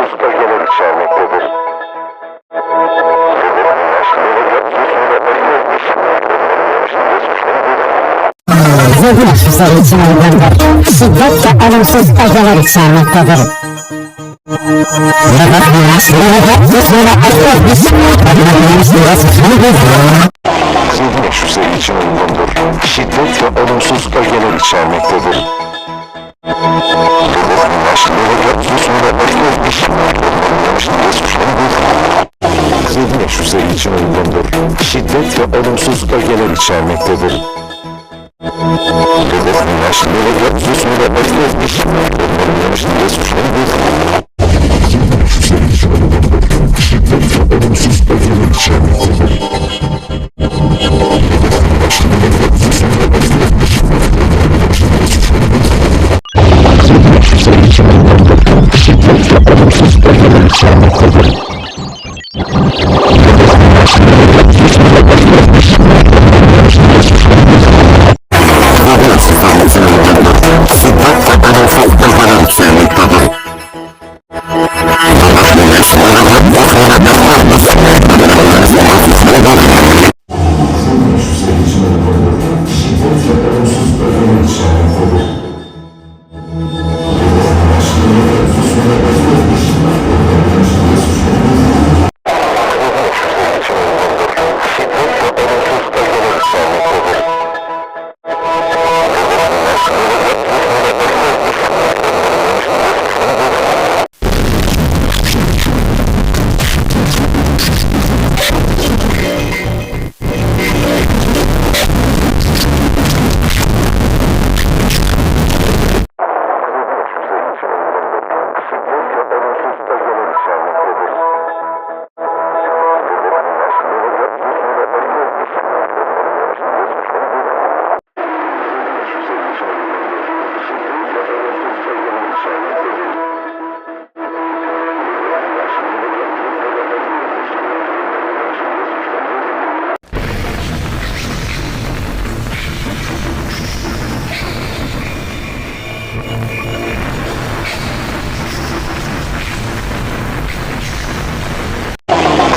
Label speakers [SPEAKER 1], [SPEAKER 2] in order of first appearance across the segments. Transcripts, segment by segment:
[SPEAKER 1] olumsuz ögeler içermektedir.
[SPEAKER 2] Zihni şüpheli için uygundur. Şiddet ve olumsuz ögeler içermektedir.
[SPEAKER 1] Zihni şüpheli için uygundur. Şiddet ve olumsuz ögeler içermektedir. Zihni şüpheli için uygundur. Şiddet ve olumsuz ögeler içermektedir. Zihni şüpheli için uygundur. Şiddet ve olumsuz ögeler içermektedir.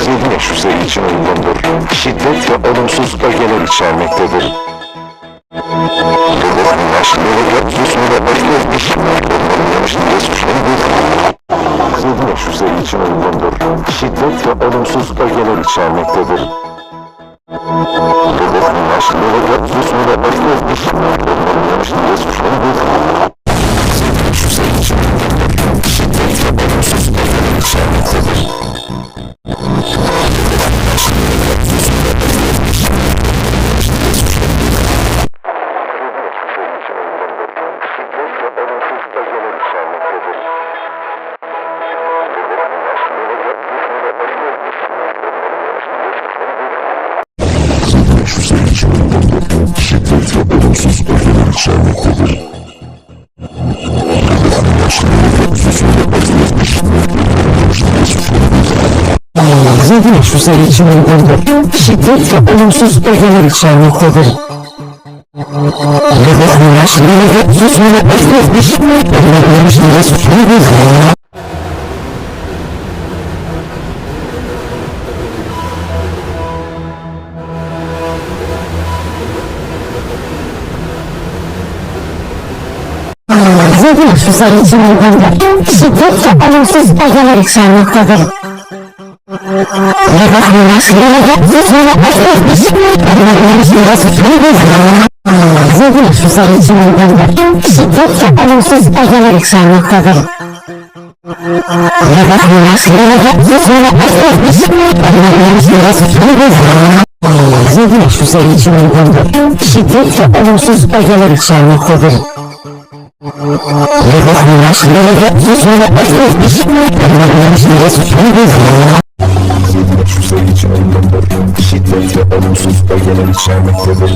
[SPEAKER 1] Zihni şüpheli için uygundur. Şiddet ve olumsuz ögeler içermektedir. Şiddet ve olumsuz ögeler içermektedir.
[SPEAKER 2] Zihni şüpheli için uygundur. Şiddet ve olumsuz ögeler içermektedir. Zihni şüpheli için uygundur. Şiddet ve olumsuz ögeler içermektedir. Zihni şüpheli için uygundur. Şiddet ve olumsuz ögeler içermektedir. Zihni şüpheli için uygundur. Şiddet ve olumsuz ögeler içermektedir.
[SPEAKER 1] Zihni şüpheli için uygundur. Şiddet ve olumsuz ögeler içermektedir.